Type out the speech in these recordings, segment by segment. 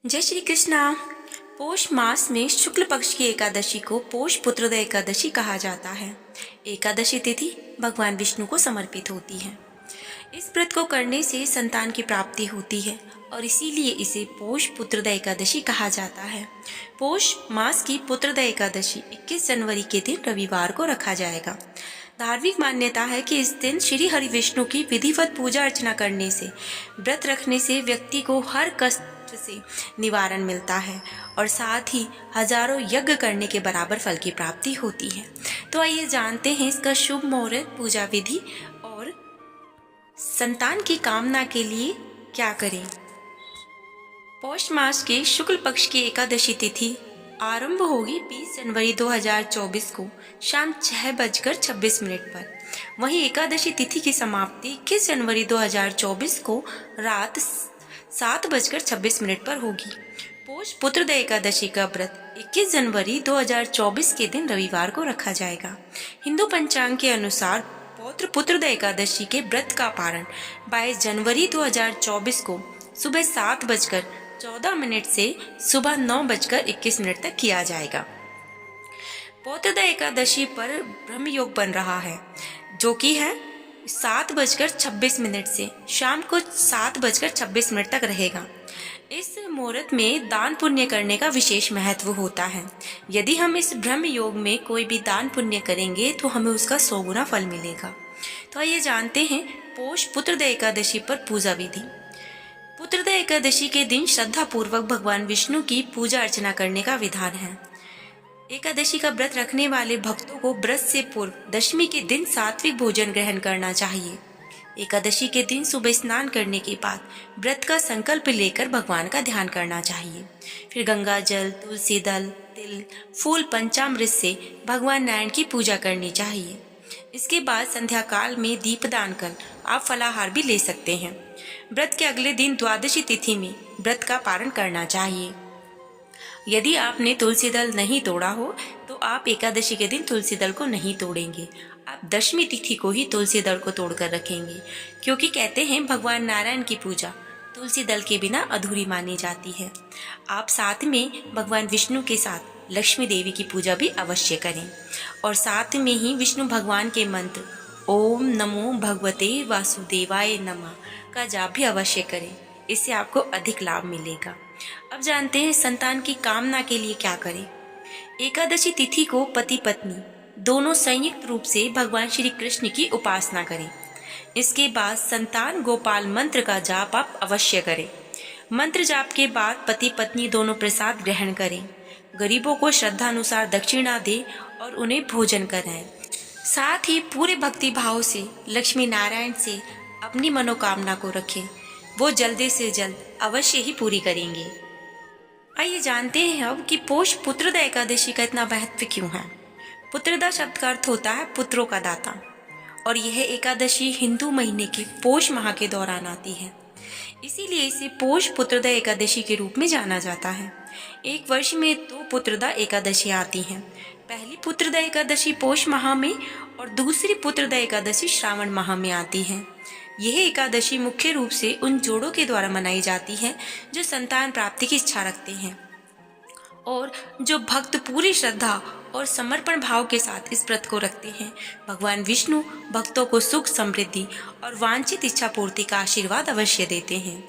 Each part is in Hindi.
जय श्री कृष्णा। पोष मास में शुक्ल पक्ष की एकादशी को पोष पुत्रदा एकादशी कहा जाता है। एकादशी तिथि भगवान विष्णु को समर्पित होती है। इस व्रत को करने से संतान की प्राप्ति होती है और इसीलिए इसे पोष पुत्रदा एकादशी कहा जाता है। पोष मास की पुत्रदा एकादशी 21 जनवरी के दिन रविवार को रखा जाएगा। धार्मिक मान्यता है कि इस दिन श्री हरि विष्णु की विधिवत पूजा अर्चना करने से, व्रत रखने से व्यक्ति को हर कष्ट से निवारण मिलता है और साथ ही हजारों यज्ञ करने के बराबर फल की प्राप्ति होती है। तो आइए जानते हैं इसका शुभ मुहूर्त, पूजा विधि और संतान की कामना के लिए क्या करें। पौष मास के शुक्ल पक्ष की एकादशी तिथि आरंभ होगी 20 जनवरी 2024 को शाम 6:26 पर। वहीं एकादशी तिथि की समाप्ति 21 जनवरी 2024 को रात 7:26 पर होगी। पोष पुत्रदा एकादशी का व्रत 21 जनवरी 2024 के दिन रविवार को रखा जाएगा। हिंदू पंचांग के अनुसार पौत्र पुत्रदा एकादशी के व्रत का पारण 22 जनवरी 2024 को सुबह 7:14 से सुबह 9:21 तक किया जाएगा। पौत्रदा एकादशी पर ब्रह्म योग बन रहा है, जो कि है 7:26 से शाम को 7:26 तक रहेगा। इस मुहूर्त में दान पुण्य करने का विशेष महत्व होता है। यदि हम इस ब्रह्म योग में कोई भी दान पुण्य करेंगे तो हमें उसका 100 गुना फल मिलेगा। तो आइए जानते हैं पोष पुत्रदा एकादशी पर पूजा विधि। पुत्रदा एकादशी के दिन श्रद्धा पूर्वक भगवान विष्णु की पूजा अर्चना करने का विधान है। एकादशी का व्रत रखने वाले भक्तों को व्रत से पूर्व दशमी के दिन सात्विक भोजन ग्रहण करना चाहिए। एकादशी के दिन सुबह स्नान करने के बाद व्रत का संकल्प लेकर भगवान का ध्यान करना चाहिए। फिर गंगा जल, तुलसी दल, तिल, फूल, पंचामृत से भगवान नारायण की पूजा करनी चाहिए। इसके बाद संध्या काल में दीपदान कर आप फलाहार भी ले सकते हैं। व्रत के अगले दिन द्वादशी तिथि में व्रत का पारण करना चाहिए। यदि आपने तुलसी दल नहीं तोड़ा हो तो आप एकादशी के दिन तुलसी दल को नहीं तोड़ेंगे, आप दशमी तिथि को ही तुलसी दल को तोड़कर रखेंगे, क्योंकि कहते हैं भगवान नारायण की पूजा तुलसी दल के बिना अधूरी मानी जाती है। आप साथ में भगवान विष्णु के साथ लक्ष्मी देवी की पूजा भी अवश्य करें और साथ में ही विष्णु भगवान के मंत्र ओम नमो भगवते वासुदेवाय नमः का जाप भी अवश्य करें। इससे आपको अधिक लाभ मिलेगा। अब जानते हैं संतान की कामना के लिए क्या करें। एकादशी तिथि को पति पत्नी दोनों संयुक्त रूप से भगवान श्री कृष्ण की उपासना करें। इसके बाद संतान गोपाल मंत्र का जाप आप अवश्य करें। मंत्र जाप के बाद पति पत्नी दोनों प्रसाद ग्रहण करें। गरीबों को श्रद्धानुसार दक्षिणा दें और उन्हें भोजन कराएं। साथ ही पूरे भक्ति भाव से लक्ष्मी नारायण से अपनी मनोकामना को रखें, वो जल्दी से जल्द अवश्य ही पूरी करेंगे। आइए जानते हैं अब कि पोष पुत्रदा एकादशी का इतना महत्व क्यों है। पुत्रदा शब्द का अर्थ होता है पुत्रों का दाता और यह एकादशी हिंदू महीने के पोष माह के दौरान आती है, इसीलिए इसे पोष पुत्रदा एकादशी के रूप में जाना जाता है। एक वर्ष में 2 पुत्रदा एकादशी आती हैं। पहली पुत्रदा एकादशी पोष माह में और दूसरी पुत्रदा एकादशी श्रावण माह में आती है। यह एकादशी मुख्य रूप से उन जोड़ों के द्वारा मनाई जाती है जो संतान प्राप्ति की इच्छा रखते हैं और जो भक्त पूरी श्रद्धा और समर्पण भाव के साथ इस व्रत को रखते हैं। भगवान विष्णु भक्तों को सुख, समृद्धि और वांछित इच्छा पूर्ति का आशीर्वाद अवश्य देते हैं।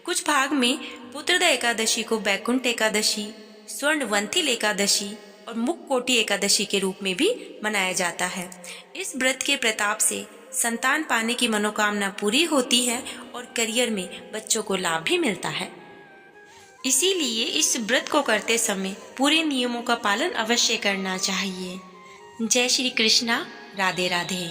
कुछ भाग में पुत्रदा एकादशी को बैकुंठ एकादशी, स्वर्णवंथिल एकादशी और मुक्कोटी एकादशी के रूप में भी मनाया जाता है। इस व्रत के प्रताप से संतान पाने की मनोकामना पूरी होती है और करियर में बच्चों को लाभ भी मिलता है। इसीलिए इस व्रत को करते समय पूरे नियमों का पालन अवश्य करना चाहिए। जय श्री कृष्णा। राधे राधे।